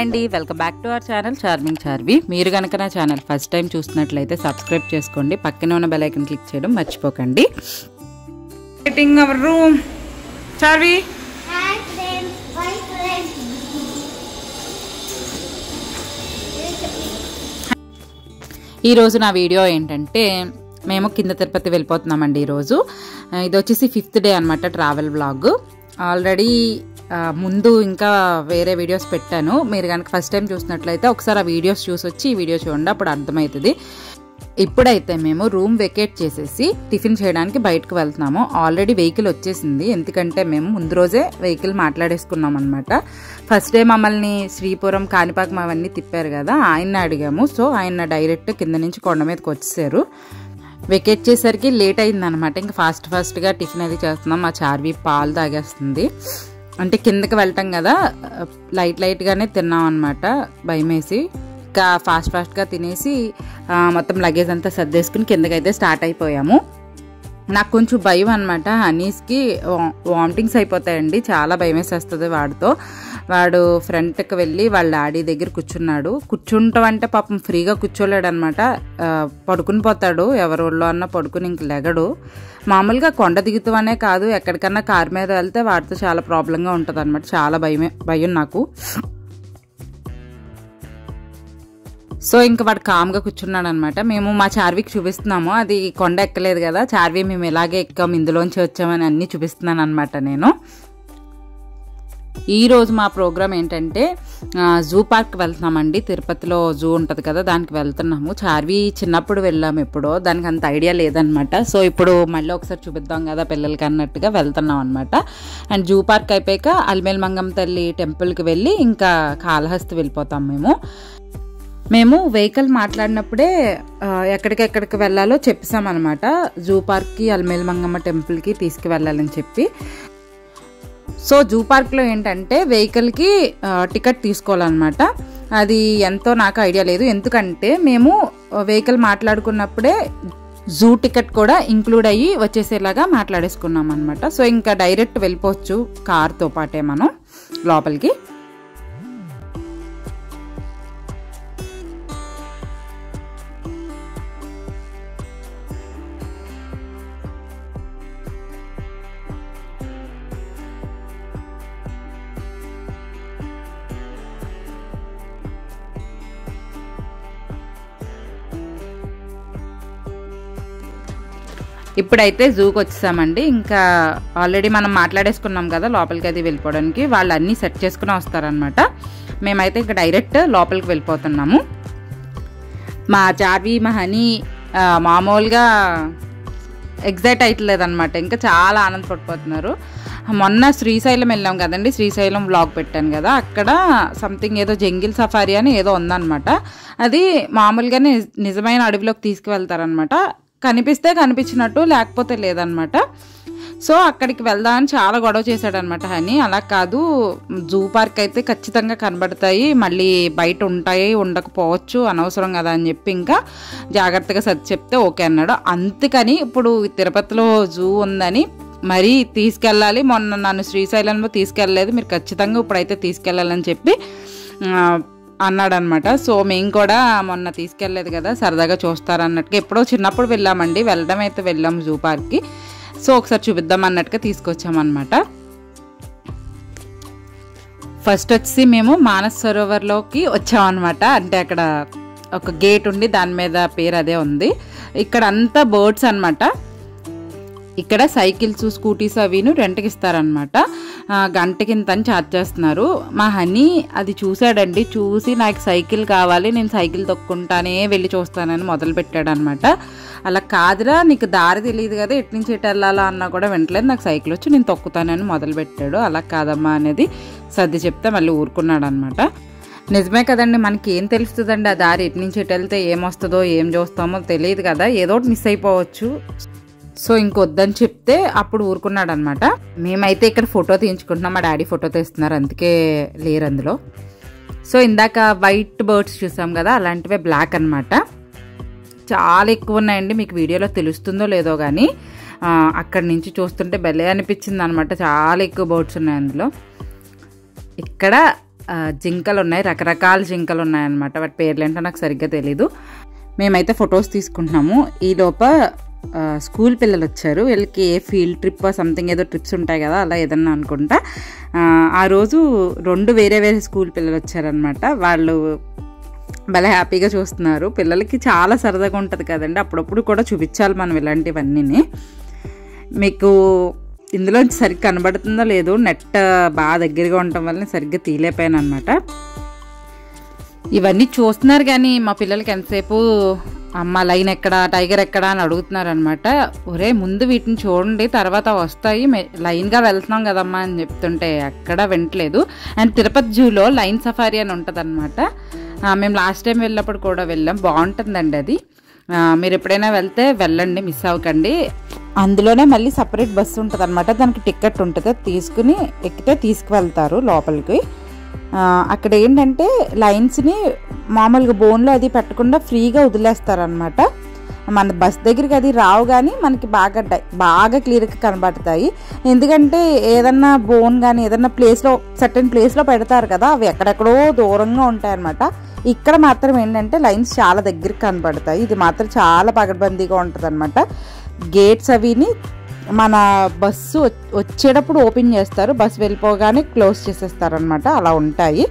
అండి, welcome back to our channel Charming Charvi. మీరు కనుక నా ఛానల్ ఫస్ట్ టైం చూస్తున్నట్లయితే సబ్స్క్రైబ్ చేసుకోండి, పక్కనే ఉన్న బెల్ ఐకాన్ క్లిక్ చేయడం మర్చిపోకండి. Setting our room Charvi. ఈరోజు నా వీడియో ఏంటంటే మేము కింద తిరుపతి వెళ్ళిపోతున్నామండి. ఈరోజు ఇది వచ్చేసి 5th డే అనమాట ట్రావెల్ వ్లాగ్. ఆల్రెడీ ముందు ఇంకా వేరే వీడియోస్ పెట్టాను. మీరు కనుక ఫస్ట్ టైం చూసినట్లయితే ఒకసారి ఆ వీడియోస్ చూసి వచ్చి ఈ వీడియో చూడండి, అప్పుడు అర్థమవుతుంది. ఇప్పుడైతే మేము రూమ్ వెకేట్ చేసేసి టిఫిన్ చేయడానికి బయటకు వెళ్తున్నాము. ఆల్రెడీ వెహికల్ వచ్చేసింది, ఎందుకంటే మేము ముందు రోజే వెహికల్ మాట్లాడేసుకున్నాం అనమాట. ఫస్ట్ డే మమ్మల్ని శ్రీపురం, కాణిపాకం అవన్నీ తిప్పారు కదా, ఆయన్ని అడిగాము. సో ఆయన డైరెక్ట్ కింద నుంచి కొండ మీదకి వచ్చేసారు. వెకేట్ చేసరికి లేట్ అయిందనమాట. ఇంకా ఫాస్ట్గా టిఫిన్ అది చేస్తున్నాం. మా చార్వి పాలు తాగేస్తుంది. అంటే కిందకి వెళ్తాం కదా, లైట్గానే తిన్నాం అనమాట, భయమేసి. ఇంకా ఫాస్ట్గా తినేసి మొత్తం లగేజ్ అంతా సర్దేసుకుని కిందకైతే స్టార్ట్ అయిపోయాము. నాకు కొంచెం భయం అనమాట, హనీస్కి వామిటింగ్స్ అయిపోతాయండి, చాలా భయం వేసేస్తుంది వాడితో. వాడు ఫ్రంట్కి వెళ్ళి వాళ్ళ డాడీ దగ్గర కూర్చున్నాడు. కూర్చుంటాం అంటే పాపం ఫ్రీగా కూర్చోలేడు అనమాట, పడుకుని పోతాడు. ఎవరిలో అన్నా పడుకుని ఇంక లెగడు. మామూలుగా కొండ దిగుతామనే కాదు, ఎక్కడికన్నా కారు మీద వెళ్తే వాడితో చాలా ప్రాబ్లంగా ఉంటుంది అనమాట. చాలా భయం నాకు. సో ఇంకా వాడు కామ్గా కూర్చున్నాడు అనమాట. మేము మా చార్వికి చూపిస్తున్నాము, అది కొండ ఎక్కలేదు కదా చార్వి, మేము ఇలాగే ఎక్కాం, ఇందులోంచి వచ్చామని అన్నీ చూపిస్తున్నాను అనమాట నేను. ఈరోజు మా ప్రోగ్రామ్ ఏంటంటే జూ పార్క్ వెళ్తున్నామండి. తిరుపతిలో జూ ఉంటుంది కదా, దానికి వెళ్తున్నాము. చార్వి చిన్నప్పుడు వెళ్ళాము, ఎప్పుడో, దానికి అంత ఐడియా లేదనమాట. సో ఇప్పుడు మళ్ళీ ఒకసారి చూపిద్దాం కదా పిల్లలకి అన్నట్టుగా వెళ్తున్నాం అనమాట. అండ్ జూ పార్క్ అయిపోయాక అలిమేలు మంగమ్మ తల్లి టెంపుల్కి వెళ్ళి ఇంకా కాళహస్తి వెళ్ళిపోతాం. మేము వెహికల్ మాట్లాడినప్పుడే ఎక్కడికి వెళ్ళాలో చెప్పేసామన్నమాట. జూ పార్క్కి, అలిమేలు మంగమ్మ టెంపుల్కి తీసుకువెళ్ళాలని చెప్పి. సో జూ పార్క్లో ఏంటంటే వెహికల్కి టికెట్ తీసుకోవాలన్నమాట. అది ఎంతో నాకు ఐడియా లేదు, ఎందుకంటే మేము వెహికల్ మాట్లాడుకున్నప్పుడే జూ టికెట్ కూడా ఇంక్లూడ్ అయ్యి వచ్చేసేలాగా మాట్లాడేసుకున్నాం అనమాట. సో ఇంకా డైరెక్ట్ వెళ్ళిపోవచ్చు కార్తో పాటే మనం లోపలికి. ఇప్పుడైతే జూకి వచ్చేసామండి. ఇంకా ఆల్రెడీ మనం మాట్లాడేసుకున్నాం కదా లోపలికి అది వెళ్ళిపోవడానికి, వాళ్ళు అన్నీ సెట్ చేసుకుని వస్తారనమాట. మేమైతే ఇంకా డైరెక్ట్ లోపలికి వెళ్ళిపోతున్నాము. మా చార్వి, మా హనీ మామూలుగా ఎగ్జైట్ అవుతలేదన్నమాట, ఇంకా చాలా ఆనందపడిపోతున్నారు. మొన్న శ్రీశైలం వెళ్ళాం కదండి, శ్రీశైలం వ్లాగ్ పెట్టాను కదా, అక్కడ సంథింగ్ ఏదో జంగిల్ సఫారీ అని ఏదో ఉందన్నమాట. అది మామూలుగానే నిజమైన అడవిలోకి తీసుకువెళ్తారనమాట. కనిపిస్తే కనిపించినట్టు, లేకపోతే లేదనమాట. సో అక్కడికి వెళ్దామని చాలా గొడవ చేశాడనమాట హనీ. అలా కాదు, జూ పార్క్ అయితే ఖచ్చితంగా కనబడతాయి, మళ్ళీ బయట ఉంటాయి, ఉండకపోవచ్చు, అనవసరం కదా అని చెప్పి ఇంకా జాగ్రత్తగా సర్ది చెప్తే ఓకే అన్నాడు. అందుకని ఇప్పుడు తిరుపతిలో జూ ఉందని మరీ తీసుకెళ్ళాలి, మొన్న నన్ను శ్రీశైలంలో తీసుకెళ్ళలేదు, మీరు ఖచ్చితంగా ఇప్పుడైతే తీసుకెళ్ళాలని చెప్పి అన్నాడనమాట. సో మేము కూడా మొన్న తీసుకెళ్ళలేదు కదా, సరదాగా చూస్తారన్నట్టుగా ఎప్పుడో చిన్నప్పుడు వెళ్ళామండి, వెళ్ళడం అయితే వెళ్ళాము జూ పార్క్కి. సో ఒకసారి చూపిద్దాం అన్నట్టుగా తీసుకొచ్చామన్నమాట. ఫస్ట్ వచ్చి మేము మానస్ సరోవర్లోకి వచ్చామన్నమాట. అంటే అక్కడ ఒక గేట్ ఉండి దాని మీద పేరు అదే ఉంది. ఇక్కడ అంతా బర్డ్స్ అనమాట. ఇక్కడ సైకిల్స్, స్కూటీస్ అవిను రెంట్కి ఇస్తారనమాట. గంటకి ఇంత అని ఛార్జ్ చేస్తున్నారు. మా హనీ అది చూశాడండి, చూసి నాకు సైకిల్ కావాలి, నేను సైకిల్ తొక్కుంటానే వెళ్ళి చూస్తానని మొదలు పెట్టాడు అనమాట. అలా కాదురా, నీకు దారి తెలియదు కదా, ఎటు నుంచి ఎటు వెళ్ళాలా అన్నా కూడా వింటలేదు, నాకు సైకిల్ వచ్చి నేను తొక్కుతానని మొదలు పెట్టాడు. అలా కాదమ్మా అనేది సర్ది చెప్తే మళ్ళీ ఊరుకున్నాడు అనమాట. నిజమే కదండి, మనకి ఏం తెలుస్తుందండి ఆ దారి, ఎటు నుంచి ఎటు వెళ్తే ఏమొస్తుందో ఏం చూస్తామో తెలియదు కదా, ఏదో ఒకటి మిస్ అయిపోవచ్చు. సో ఇంకొద్దని చెప్తే అప్పుడు ఊరుకున్నాడు అనమాట. మేమైతే ఇక్కడ ఫోటో తీయించుకుంటున్నాం, మా డాడీ ఫోటో తీస్తున్నారు, అందుకే లేరు అందులో. సో ఇందాక వైట్ బర్డ్స్ చూసాం కదా, అలాంటివే బ్లాక్ అనమాట. చాలా ఎక్కువ ఉన్నాయండి, మీకు వీడియోలో తెలుస్తుందో లేదో కానీ అక్కడి నుంచి చూస్తుంటే భలే అనిపించింది అనమాట. చాలా ఎక్కువ బర్డ్స్ ఉన్నాయి అందులో. ఇక్కడ జింకలు ఉన్నాయి, రకరకాల జింకలు ఉన్నాయన్నమాట. వాటి పేర్లు ఏంటో నాకు సరిగ్గా తెలీదు. మేమైతే ఫొటోస్ తీసుకుంటున్నాము. ఈలోప స్కూల్ పిల్లలు వచ్చారు. వీళ్ళకి ఏ ఫీల్డ్ ట్రిప్ సంథింగ్ ఏదో ట్రిప్స్ ఉంటాయి కదా, అలా ఏదన్నా అనుకుంటా. ఆ రోజు 2 వేరే వేరే స్కూల్ పిల్లలు వచ్చారనమాట. వాళ్ళు భలే హ్యాపీగా చూస్తున్నారు. పిల్లలకి చాలా సరదాగా ఉంటుంది కదండి, అప్పుడప్పుడు కూడా చూపించాలి మనం ఇలాంటివన్నీ. మీకు ఇందులో సరిగ్గా కనబడుతుందో లేదో, నెట్ బాగా దగ్గరగా ఉండటం వల్ల సరిగ్గా తీలేపోయాను అనమాట. ఇవన్నీ చూస్తున్నారు కానీ మా పిల్లలకి ఎంతసేపు అమ్మ లైన్ ఎక్కడా, టైగర్ ఎక్కడా అని అడుగుతున్నారు అనమాట. ఒరే ముందు వీటిని చూడండి, తర్వాత వస్తాయి, లైన్గా వెళ్తున్నాం కదమ్మా అని చెప్తుంటే ఎక్కడా వింటలేదు. అండ్ తిరుపతి జూలో లైన్ సఫారీ అని ఉంటుంది అనమాట. మేము లాస్ట్ టైం వెళ్ళినప్పుడు కూడా వెళ్ళాం, బాగుంటుందండి అది. మీరు ఎప్పుడైనా వెళ్తే వెళ్ళండి, మిస్ అవ్వకండి. అందులోనే మళ్ళీ సపరేట్ బస్సు ఉంటుంది అనమాట, దానికి టికెట్ ఉంటుంది, తీసుకుని ఎక్కితే తీసుకువెళ్తారు లోపలికి. అక్కడ ఏంటంటే లైన్స్ని మామూలుగా బోన్లో అది పెట్టకుండా ఫ్రీగా వదిలేస్తారనమాట. మన బస్ దగ్గరికి అది రావు కానీ మనకి బాగా క్లియర్గా కనబడతాయి. ఎందుకంటే ఏదన్నా బోన్ కానీ ఏదన్నా ప్లేస్లో సర్టెన్ ప్లేస్లో పెడతారు కదా, అవి ఎక్కడెక్కడో దూరంగా ఉంటాయన్నమాట. ఇక్కడ మాత్రం ఏంటంటే లైన్స్ చాలా దగ్గరికి కనబడతాయి. ఇది మాత్రం చాలా పగడ్బందీగా ఉంటుంది అనమాట. గేట్స్ అవిని మన బస్సు వచ్చేటప్పుడు ఓపెన్ చేస్తారు, బస్సు వెళ్ళిపోగానే క్లోజ్ చేసేస్తారు అనమాట. అలా ఉంటాయి.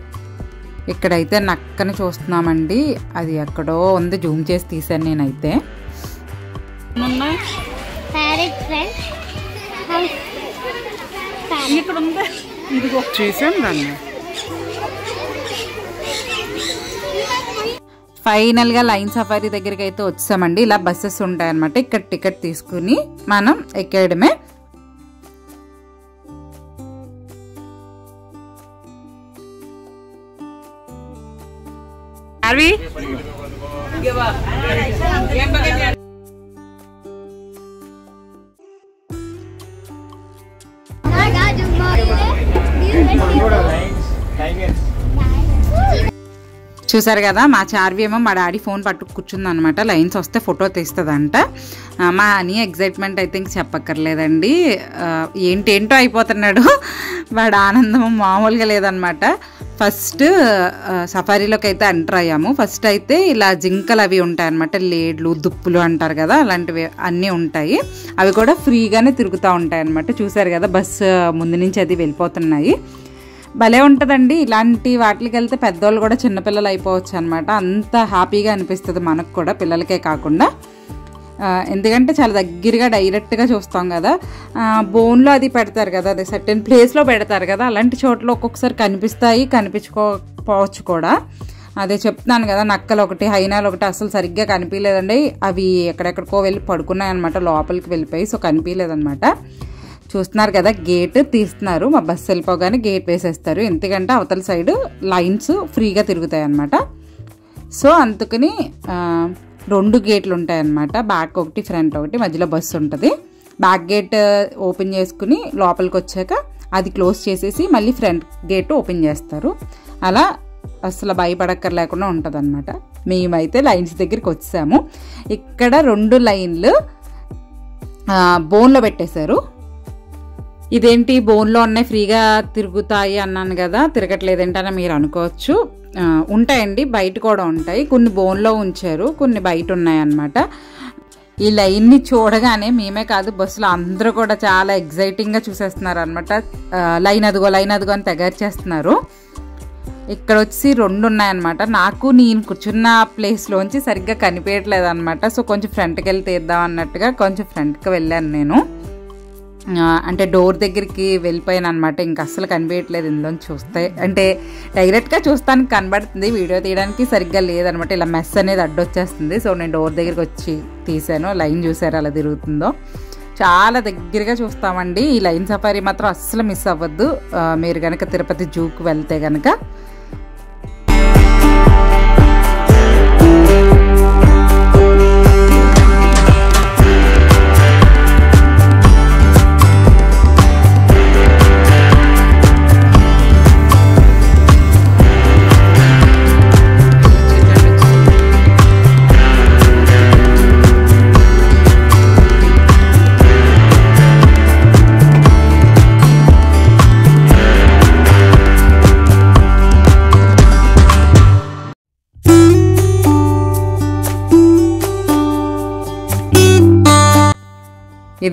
ఇక్కడైతే నక్కని చూస్తున్నామండి, అది ఎక్కడో ఉంది, జూమ్ చేసి తీసాను నేనైతే. చూసాను దాన్ని. ఫైనల్గా లైన్ సఫారీ దగ్గరికి అయితే వచ్చామండి. ఇలా బస్సెస్ ఉంటాయన్నమాట, ఇక్కడ టికెట్ తీసుకుని మనం ఎక్కేయడమే. చూసారు కదా, మా చార్వి ఏమో మా డాడీ ఫోన్ పట్టుకు కూర్చుంది అనమాట. లైన్స్ వస్తే ఫోటో తీస్తుందంట. మా అని ఎగ్జైట్మెంట్ అయితే ఇంక చెప్పక్కర్లేదండి, ఏంటేంటో అయిపోతున్నాడు. వాడు ఆనందం మామూలుగా లేదనమాట. ఫస్ట్ సఫారీలోకి అయితే ఎంటర్ అయ్యాము. ఫస్ట్ అయితే ఇలా జింకలు అవి ఉంటాయన్నమాట, లేడ్లు దుప్పులు అంటారు కదా, అలాంటివి అన్నీ ఉంటాయి. అవి కూడా ఫ్రీగానే తిరుగుతూ ఉంటాయి అన్నమాట. చూసారు కదా, బస్సు ముందు నుంచి అది వెళ్ళిపోతున్నాయి. భలే ఉంటుందండి. ఇలాంటి వాటికి వెళ్తే పెద్దవాళ్ళు కూడా చిన్నపిల్లలు అయిపోవచ్చు అనమాట. అంత హ్యాపీగా అనిపిస్తుంది మనకు కూడా, పిల్లలకే కాకుండా. ఎందుకంటే చాలా దగ్గరగా డైరెక్ట్గా చూస్తాం కదా. బోన్లో అది పెడతారు కదా, అదే సర్టెన్ ప్లేస్లో పెడతారు కదా, అలాంటి చోట్ల ఒక్కొక్కసారి కనిపిస్తాయి, కనిపించుకోకపోవచ్చు కూడా. అదే చెప్తున్నాను కదా, నక్కలు ఒకటి, హైనాలు ఒకటి అసలు సరిగ్గా కనిపించలేదండి. అవి ఎక్కడెక్కడికో వెళ్ళి పడుకున్నాయి అనమాట, లోపలికి వెళ్ళిపోయి. సో కనిపించలేదన్నమాట. చూస్తున్నారు కదా, గేట్ తీస్తున్నారు. మా బస్సు వెళ్ళిపోగానే గేట్ వేసేస్తారు, ఎందుకంటే అవతల సైడ్ లైన్స్ ఫ్రీగా తిరుగుతాయి అన్నమాట. సో అందుకని 2 గేట్లు ఉంటాయన్నమాట, బ్యాక్ ఒకటి ఫ్రంట్ ఒకటి, మధ్యలో బస్సు ఉంటుంది. బ్యాక్ గేట్ ఓపెన్ చేసుకుని లోపలికి వచ్చాక అది క్లోజ్ చేసేసి మళ్ళీ ఫ్రంట్ గేట్ ఓపెన్ చేస్తారు. అలా అసలు భయపడక్కర్ లేకుండా ఉంటుంది అనమాట. మేమైతే లైన్స్ దగ్గరికి వచ్చాము. ఇక్కడ 2 లైన్లు బోన్లో పెట్టేశారు. ఇదేంటి బోన్లో ఉన్నాయి ఫ్రీగా తిరుగుతాయి అన్నాను కదా, తిరగట్లేదేంటని మీరు అనుకోవచ్చు. ఉంటాయండి, బయట కూడా ఉంటాయి. కొన్ని బోన్లో ఉంచారు, కొన్ని బయట ఉన్నాయన్నమాట. ఈ లైన్ని చూడగానే మేమే కాదు, బస్సులో అందరూ కూడా చాలా ఎగ్జైటింగ్గా చూసేస్తున్నారు అనమాట. లైన్ అదుగో లైన్ అదుగో అని తెగర్చేస్తున్నారు. ఇక్కడ వచ్చి 2 ఉన్నాయన్నమాట. నాకు నేను కూర్చున్న ప్లేస్లోంచి సరిగ్గా కనిపించట్లేదు అనమాట. సో కొంచెం ఫ్రంట్కి వెళ్ళి తీద్దాం అన్నట్టుగా కొంచెం ఫ్రంట్కి వెళ్ళాను నేను. అంటే డోర్ దగ్గరికి వెళ్ళిపోయాను అనమాట. ఇంక అస్సలు కనిపించట్లేదు ఇందులో చూస్తే. అంటే డైరెక్ట్గా చూస్తానికి కనబడుతుంది, వీడియో తీయడానికి సరిగ్గా లేదనమాట. ఇలా మెస్ అనేది అడ్డొచ్చేస్తుంది. సో నేను డోర్ దగ్గరికి వచ్చి తీసాను. లైన్ చూసారు అలా తిరుగుతుందో. చాలా దగ్గరగా చూస్తామండి. ఈ లైన్ సఫారీ మాత్రం అస్సలు మిస్ అవ్వద్దు మీరు కనుక తిరుపతి జూకి వెళ్తే కనుక.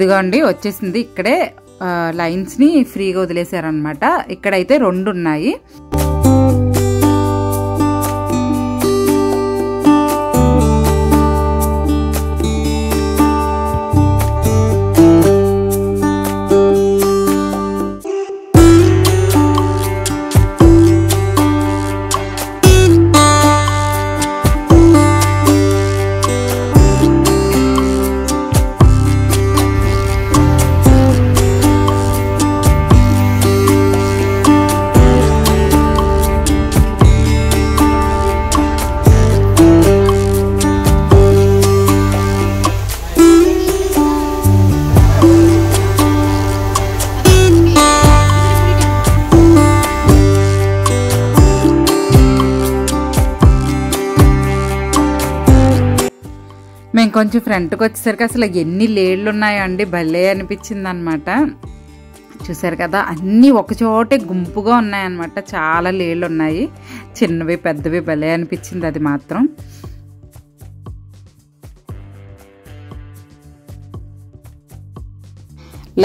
ఇదిగోండి వచ్చేసింది. ఇక్కడే లైన్స్ని ఫ్రీగా వదిలేశారనమాట. ఇక్కడైతే 2 ఉన్నాయి. మేము కొంచెం ఫ్రంట్కి వచ్చేసరికి అసలు ఎన్ని లేళ్ళు ఉన్నాయో అండి, భలే అనిపించింది అనమాట. చూసారు కదా, అన్నీ ఒకచోటే గుంపుగా ఉన్నాయన్నమాట. చాలా లేళ్ళు ఉన్నాయి, చిన్నవి పెద్దవి, భలే అనిపించింది అది మాత్రం.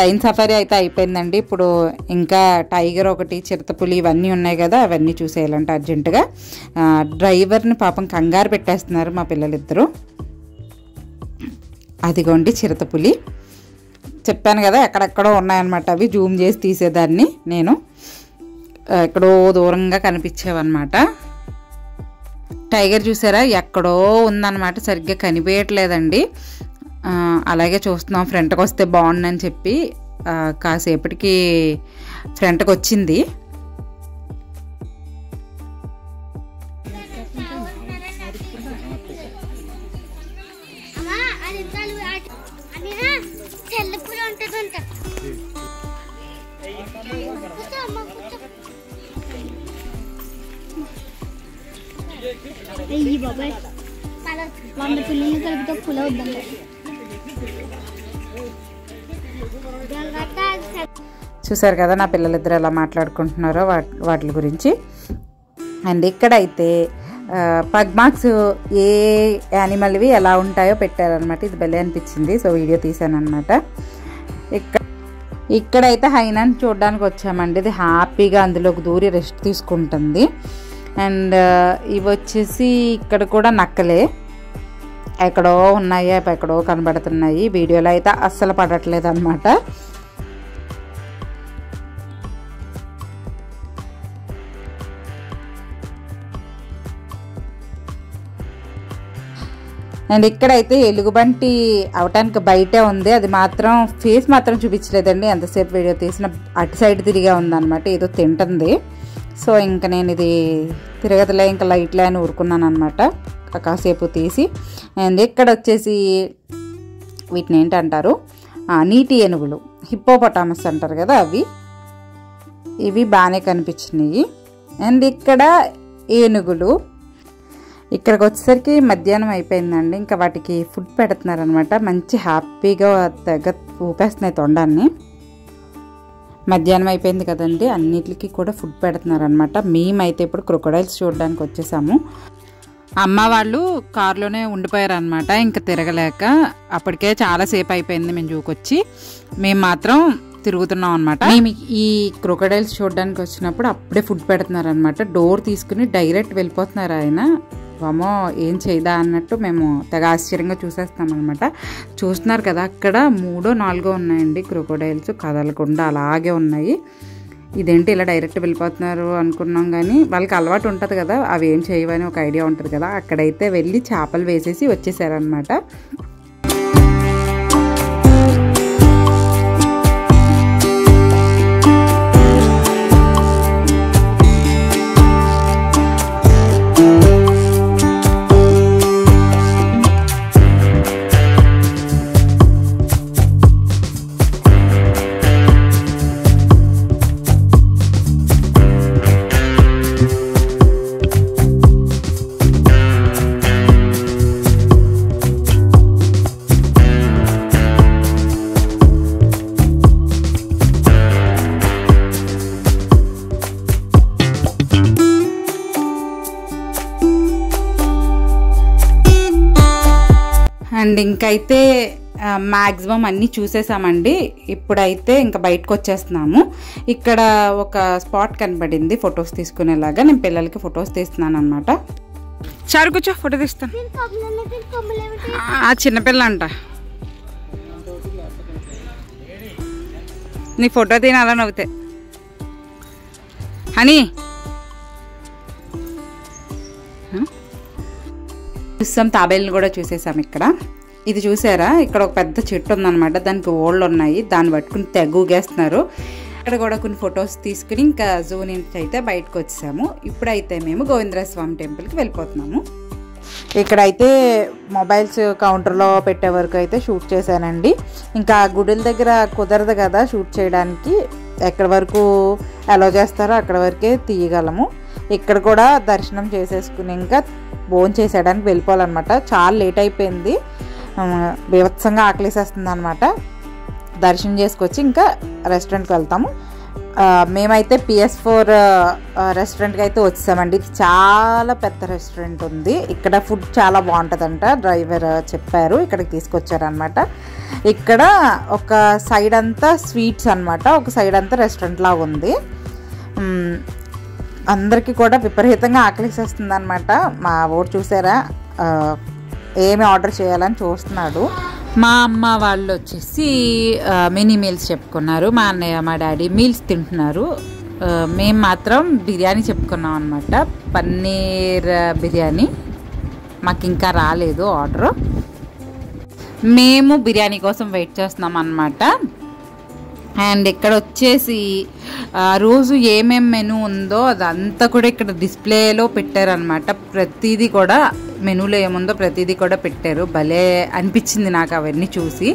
లైన్ సఫారీ అయితే అయిపోయిందండి. ఇప్పుడు ఇంకా టైగర్ ఒకటి, చిరుతపులి ఇవన్నీ ఉన్నాయి కదా, అవన్నీ చూసేయాలంటే అర్జెంటుగా. డ్రైవర్ని పాపం కంగారు పెట్టేస్తున్నారు మా పిల్లలిద్దరూ. అదిగోండి చిరుతపులి, చెప్పాను కదా ఎక్కడెక్కడో ఉన్నాయన్నమాట. అవి జూమ్ చేసి తీసేదాన్ని నేను, ఎక్కడో దూరంగా కనిపించేవన్నమాట. టైగర్ చూసారా ఎక్కడో ఉందన్నమాట, సరిగ్గా కనిపించట్లేదండి. అలాగే చూస్తున్నాం, ఫ్రంట్కి వస్తే బాగుండని చెప్పి కాసేపటికి ఫ్రంట్కి వచ్చింది. చూసారు కదా నా పిల్లలిద్దరు ఎలా మాట్లాడుకుంటున్నారో వాటి గురించి. అండ్ ఇక్కడైతే పగ్ మార్క్స్ ఏ యానిమల్వి ఎలా ఉంటాయో పెట్టారనమాట. ఇది భలే అనిపించింది, సో వీడియో తీసాను అనమాట. ఇక్కడైతే హైనాని చూడడానికి వచ్చామండి. ఇది హ్యాపీగా అందులోకి దూరి రెస్ట్ తీసుకుంటుంది. అండ్ ఇవి వచ్చేసి ఇక్కడ కూడా నక్కలే, ఎక్కడో ఉన్నాయి, ఎక్కడో కనబడుతున్నాయి. వీడియోలో అయితే అస్సలు పడట్లేదు అనమాట. అండ్ ఇక్కడైతే ఎలుగుబంటి అవటానికి బయటే ఉంది, అది మాత్రం ఫేస్ మాత్రం చూపించలేదండి. ఎంతసేపు వీడియో తీసిన అటు సైడ్ తిరిగా ఉందన్నమాట, ఏదో తింటుంది. సో ఇంకా నేను ఇది తిరగదులే, ఇంకా లైట్లే అని ఊరుకున్నాను అనమాట కాసేపు తీసి. అండ్ ఇక్కడ వచ్చేసి వీటిని ఏంటంటారు, నీటి ఏనుగులు, హిప్పోపటామస్ అంటారు కదా, ఇవి బాగానే కనిపించినాయి. అండ్ ఇక్కడ ఏనుగులు. ఇక్కడికి వచ్చేసరికి మధ్యాహ్నం అయిపోయిందండి. ఇంకా వాటికి ఫుడ్ పెడుతున్నారనమాట. మంచి హ్యాపీగా తెగ ఊపేస్తున్నాయి తొండాన్ని. మధ్యాహ్నం అయిపోయింది కదండి, అన్నిటికీ కూడా ఫుడ్ పెడుతున్నారనమాట. మేమైతే ఇప్పుడు క్రొకొడైల్స్ చూడడానికి వచ్చేసాము. అమ్మ వాళ్ళు కారులోనే ఉండిపోయారనమాట, ఇంకా తిరగలేక. అప్పటికే చాలాసేపు అయిపోయింది మేము జూకొచ్చి. మేము మాత్రం తిరుగుతున్నాం అనమాట. మేము ఈ క్రొకొడైల్స్ చూడడానికి వచ్చినప్పుడు అప్పుడే ఫుడ్ పెడుతున్నారనమాట. డోర్ తీసుకుని డైరెక్ట్ వెళ్ళిపోతున్నారు ఆయన. వామో ఏం చేయదా అన్నట్టు మేము తెగ ఆశ్చర్యంగా చూసేస్తామన్నమాట. చూస్తున్నారు కదా, అక్కడ 3 4 ఉన్నాయండి క్రొకొడైల్స్, కదలకుండా అలాగే ఉన్నాయి. ఇదేంటి ఇలా డైరెక్ట్ వెళ్ళిపోతున్నారు అనుకున్నాం, కానీ వాళ్ళకి అలవాటు ఉంటుంది కదా, అవి ఏం చేయవని ఒక ఐడియా ఉంటుంది కదా. అక్కడైతే వెళ్ళి చేపలు వేసేసి వచ్చేసారనమాట. అండ్ ఇంకైతే మ్యాక్సిమం అన్నీ చూసేసామండి. ఇప్పుడైతే ఇంకా బయటకు వచ్చేస్తున్నాము. ఇక్కడ ఒక స్పాట్ కనబడింది ఫొటోస్ తీసుకునేలాగా. నేను పిల్లలకి ఫొటోస్ తీస్తున్నాను అనమాట. చారు కూర్చో, ఫోటో తీస్తాను. చిన్నపిల్ల అంట, నీ ఫోటో తినాలా నవ్వుతే అని చూసాం. తాబేళ్ళని కూడా చూసేసాం. ఇక్కడ ఇది చూసారా, ఇక్కడ ఒక పెద్ద చెట్టు ఉందన్నమాట, దానికి ఓళ్ళు ఉన్నాయి, దాన్ని పట్టుకుని తెగూగేస్తున్నారు. ఇక్కడ కూడా కొన్ని ఫొటోస్ తీసుకుని ఇంకా జూ నుంచి అయితే బయటకు వచ్చేసాము. ఇప్పుడైతే మేము గోవిందరాజస్వామి టెంపుల్కి వెళ్ళిపోతున్నాము. ఇక్కడైతే మొబైల్స్ కౌంటర్లో పెట్టే వరకు అయితే షూట్ చేశానండి. ఇంకా గుడుల దగ్గర కుదరదు కదా షూట్ చేయడానికి, ఎక్కడి వరకు అలో చేస్తారో అక్కడ వరకే తీయగలము. ఇక్కడ కూడా దర్శనం చేసేసుకుని ఇంకా భోజనం చేసేయడానికి వెళ్ళిపోవాలన్నమాట. చాలా లేట్ అయిపోయింది, బీభత్సంగా ఆకలేసేస్తుంది అనమాట. దర్శనం చేసుకొచ్చి ఇంకా రెస్టారెంట్కి వెళ్తాము. మేమైతే PS4 రెస్టారెంట్కి అయితే వచ్చామండి. ఇది చాలా పెద్ద రెస్టారెంట్ ఉంది. ఇక్కడ ఫుడ్ చాలా బాగుంటుందంట, డ్రైవర్ చెప్పారు, ఇక్కడికి తీసుకొచ్చారనమాట. ఇక్కడ ఒక సైడ్ అంతా స్వీట్స్ అనమాట, ఒక సైడ్ అంతా రెస్టారెంట్ లాగా ఉంది. అందరికీ కూడా విపరీతంగా ఆకలిసేస్తుంది అనమాట. మా ఊరు చూసారా, ఏమి ఆర్డర్ చేయాలని చూస్తున్నాడు. మా అమ్మ వాళ్ళు వచ్చేసి మినీ మీల్స్ చెప్పుకున్నారు, మా అన్నయ్య మా డాడీ మీల్స్ తింటున్నారు. మేము మాత్రం బిర్యానీ చెప్పుకున్నాం అనమాట, పన్నీర్ బిర్యానీ. మాకు ఇంకా రాలేదు ఆర్డర్, మేము బిర్యానీ కోసం వెయిట్ చేస్తున్నాం అన్నమాట. అండ్ ఇక్కడ వచ్చేసి రోజు ఏమేం మెనూ ఉందో అదంతా కూడా ఇక్కడ డిస్ప్లేలో పెట్టారనమాట. ప్రతిదీ కూడా మెనూలో ఏముందో ప్రతిదీ కూడా పెట్టారు. భలే అనిపించింది నాకు అవన్నీ చూసి.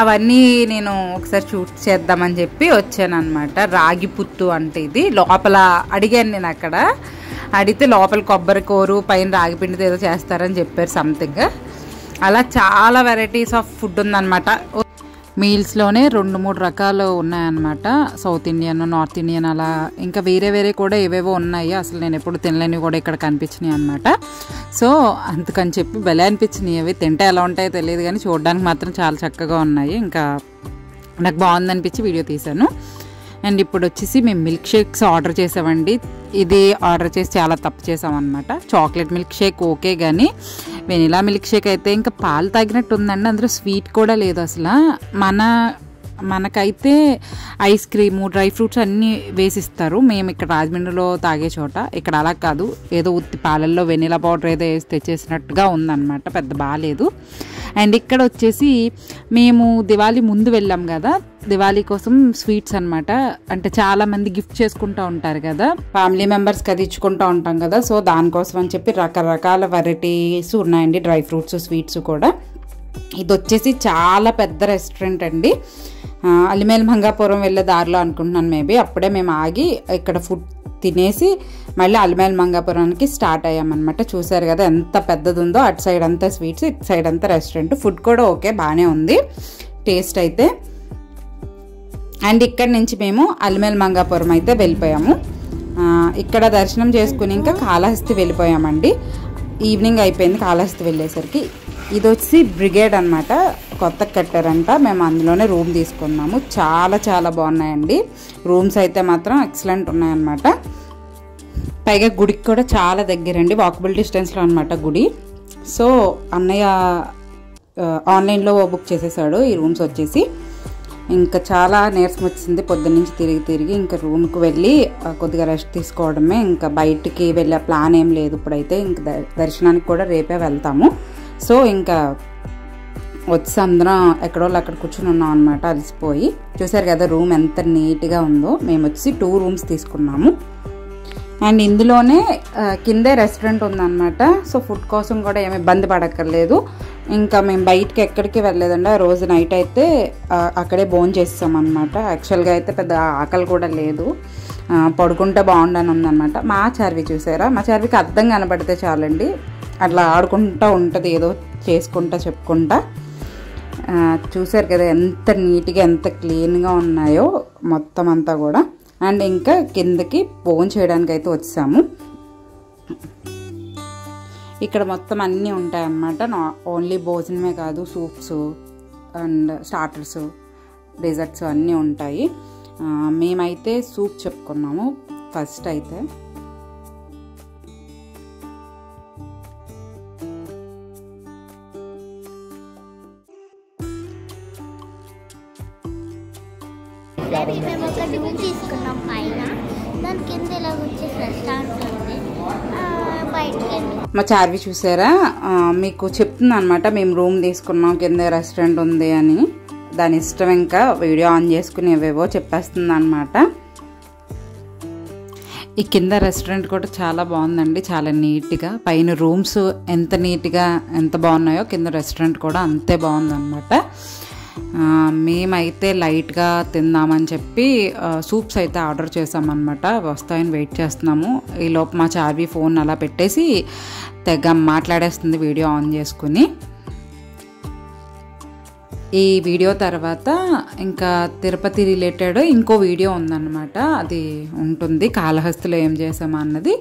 అవన్నీ నేను ఒకసారి షూట్ చేద్దామని చెప్పి వచ్చాను అనమాట. రాగి పుత్తు అంటే ఇది లోపల అడిగాను నేను. అక్కడ అడిగితే లోపల కొబ్బరి కూరు పైన రాగి పిండితో ఏదో చేస్తారని చెప్పారు సంథింగ్. అలా చాలా వెరైటీస్ ఆఫ్ ఫుడ్ ఉందన్నమాట. మీల్స్లోనే 2-3 రకాలు ఉన్నాయన్నమాట. సౌత్ ఇండియన్, నార్త్ ఇండియన్, అలా ఇంకా వేరే వేరే కూడా ఏవేవో ఉన్నాయి. అసలు నేను ఎప్పుడు తినలేనివి కూడా ఇక్కడ కనిపించినాయి అనమాట. సో అందుకని చెప్పి భలే అనిపించినాయి. అవి తింటే ఎలా ఉంటాయో తెలియదు కానీ చూడడానికి మాత్రం చాలా చక్కగా ఉన్నాయి. ఇంకా నాకు బాగుందనిపించి వీడియో తీశాను. అండ్ ఇప్పుడు వచ్చేసి మేము మిల్క్ షేక్స్ ఆర్డర్ చేసామండి. ఇది ఆర్డర్ చేసి చాలా తప్పు చేసామన్నమాట. చాక్లెట్ మిల్క్ షేక్ ఓకే, కానీ వెనిలా మిల్క్ షేక్ అయితే ఇంకా పాలు తాగినట్టు ఉందండి. అందులో స్వీట్ కూడా లేదు అసలు. మనకైతే ఐస్ క్రీము, డ్రై ఫ్రూట్స్ అన్నీ వేసిస్తారు. మేము ఇక్కడ రాజమండ్రిలో తాగే చోట ఇక్కడ అలా కాదు, ఏదో ఉత్తి పాలల్లో వెనిలా పౌడర్ ఏదో వేసి తెచ్చేసినట్టుగా ఉందన్నమాట, పెద్ద బాగాలేదు. అండ్ ఇక్కడ వచ్చేసి మేము దివాళీ ముందు వెళ్ళాం కదా, దివాళీ కోసం స్వీట్స్ అనమాట. అంటే చాలామంది గిఫ్ట్ చేసుకుంటూ ఉంటారు కదా, ఫ్యామిలీ మెంబర్స్కి అది ఇచ్చుకుంటూ ఉంటాం కదా. సో దానికోసం అని చెప్పి రకరకాల వెరైటీస్ ఉన్నాయండి, డ్రై ఫ్రూట్స్, స్వీట్స్ కూడా. ఇది వచ్చేసి చాలా పెద్ద రెస్టారెంట్ అండి. అలిమేల్ మంగాపురం వెళ్ళే దారిలో అనుకుంటున్నాను మేబీ. అప్పుడే మేము ఆగి ఇక్కడ ఫుడ్ తినేసి మళ్ళీ అలిమేల్ మంగాపురానికి స్టార్ట్ అయ్యామన్నమాట. చూసారు కదా ఎంత పెద్దది ఉందో. అటు సైడ్ అంతా స్వీట్స్, ఇటు సైడ్ అంతా రెస్టారెంట్. ఫుడ్ కూడా ఓకే, బాగానే ఉంది టేస్ట్ అయితే. అండ్ ఇక్కడ నుంచి మేము అలిమేల్ మంగాపురం అయితే వెళ్ళిపోయాము. ఇక్కడ దర్శనం చేసుకుని ఇంకా కాళహస్తి వెళ్ళిపోయామండి. ఈవినింగ్ అయిపోయింది కాళహస్తి వెళ్ళేసరికి. ఇది వచ్చి బ్రిగేడ్ అనమాట, కొత్తగా కట్టారంట. మేము అందులోనే రూమ్ తీసుకున్నాము. చాలా చాలా బాగున్నాయండి రూమ్స్ అయితే మాత్రం, ఎక్సలెంట్ ఉన్నాయన్నమాట. పైగా గుడికి కూడా చాలా దగ్గరండి, వాకబుల్ డిస్టెన్స్లో అనమాట గుడి. సో అన్నయ్య ఆన్లైన్లో బుక్ చేసేసాడు ఈ రూమ్స్ వచ్చేసి. ఇంకా చాలా నీరసం వచ్చింది పొద్దున్నుంచి తిరిగి ఇంకా రూమ్కి వెళ్ళి కొద్దిగా రెస్ట్ తీసుకోవడమే. ఇంకా బయటికి వెళ్ళే ప్లాన్ ఏం లేదు ఇప్పుడైతే. ఇంకా దర్శనానికి కూడా రేపే వెళ్తాము. సో ఇంకా వచ్చి అందరం ఎక్కడో అక్కడ కూర్చుని ఉన్నాం అనమాట, అలసిపోయి. చూసారు కదా రూమ్ ఎంత నీట్గా ఉందో. మేము వచ్చి 2 రూమ్స్ తీసుకున్నాము. అండ్ ఇందులోనే కిందే రెస్టారెంట్ ఉందన్నమాట. సో ఫుడ్ కోసం కూడా ఏమి ఇబ్బంది పడక్కర్లేదు. ఇంకా మేము బయటికి ఎక్కడికి వెళ్ళలేదండి. ఆ రోజు నైట్ అయితే అక్కడే భోజనం చేస్తాం అనమాట. యాక్చువల్గా అయితే పెద్ద ఆకలి కూడా లేదు, పడుకుంటే బాగుండని ఉందన్నమాట. మా చార్వి చూసారా, మా చార్వికి అర్థం కనబడితే చాలండి, అట్లా ఆడుకుంటూ ఉంటుంది, ఏదో చేసుకుంటా చెప్పుకుంటా. చూసారు కదా ఎంత నీట్గా ఎంత క్లీన్గా ఉన్నాయో మొత్తం అంతా కూడా. అండ్ ఇంకా కిందకి భోజనం చేయడానికి అయితే వచ్చాము. ఇక్కడ మొత్తం అన్నీ ఉంటాయన్నమాట. ఓన్లీ భోజనమే కాదు, సూప్స్, అండ్ స్టార్టర్స్, డెజర్ట్స్ అన్నీ ఉంటాయి. మేమైతే సూప్ చెప్పుకున్నాము ఫస్ట్ అయితే. మేము ఒక రూమ్ తీసుకున్నాం పైన, దాని కింద ఇలా వచ్చేసి రెస్టారెంట్ ఉంది. బయటకి మా చార్వి చూసారా, మీకు చెప్తుంది అనమాట మేము రూమ్ తీసుకున్నాం కింద రెస్టారెంట్ ఉంది అని. దాని ఇష్టం, ఇంకా వీడియో ఆన్ చేసుకుని ఏవేవో చెప్పేస్తుంది అనమాట. ఈ కింద రెస్టారెంట్ కూడా చాలా బాగుందండి, చాలా నీట్గా. పైన రూమ్స్ ఎంత నీట్గా ఎంత బాగున్నాయో కింద రెస్టారెంట్ కూడా అంతే బాగుందన్నమాట. మేమైతే లైట్గా తిందామని చెప్పి సూప్స్ అయితే ఆర్డర్ చేసామన్నమాట. వస్తాయని వెయిట్ చేస్తున్నాము. ఈలోపు మా చార్వి ఫోన్ అలా పెట్టేసి తెగ మాట్లాడేస్తుంది వీడియో ఆన్ చేసుకుని. ఈ వీడియో తర్వాత ఇంకా తిరుపతి రిలేటెడ్ ఇంకో వీడియో ఉందన్నమాట, అది ఉంటుంది. కాళహస్తిలో ఏం చేసామా అన్నది.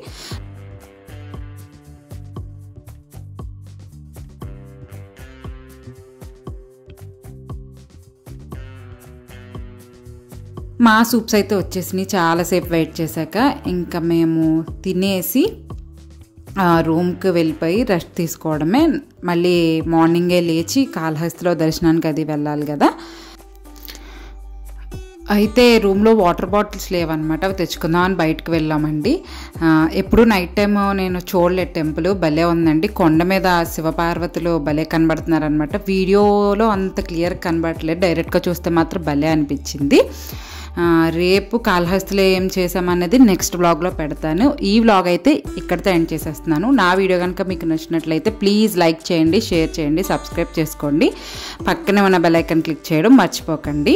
మా సూప్స్ అయితే వచ్చేసినాయి చాలాసేపు వెయిట్ చేశాక. ఇంకా మేము తినేసి రూమ్కి వెళ్ళిపోయి రెస్ట్ తీసుకోవడమే. మళ్ళీ మార్నింగే లేచి కాళహస్తిలో దర్శనానికి అది వెళ్ళాలి కదా. అయితే రూమ్లో వాటర్ బాటిల్స్ లేవన్నమాట, అవి తెచ్చుకుందాం అని బయటకు వెళ్ళామండి. ఎప్పుడు నైట్ టైం నేను చూడలేదు టెంపుల్, భలే ఉందండి. కొండ మీద శివపార్వతులు భలే కనబడుతున్నారనమాట. వీడియోలో అంత క్లియర్ కనబడట్లేదు, డైరెక్ట్గా చూస్తే మాత్రం భలే అనిపించింది. రేపు కాళహస్తిలో ఏం చేసామనేది నెక్స్ట్ వ్లాగ్లో పెడతాను. ఈ వ్లాగ్ అయితే ఇక్కడితో ఎండ్ చేసేస్తున్నాను. నా వీడియో కనుక మీకు నచ్చినట్లయితే ప్లీజ్ లైక్ చేయండి, షేర్ చేయండి, సబ్స్క్రైబ్ చేసుకోండి. పక్కనే ఉన్న బెల్ ఐకాన్ క్లిక్ చేయడం మర్చిపోకండి.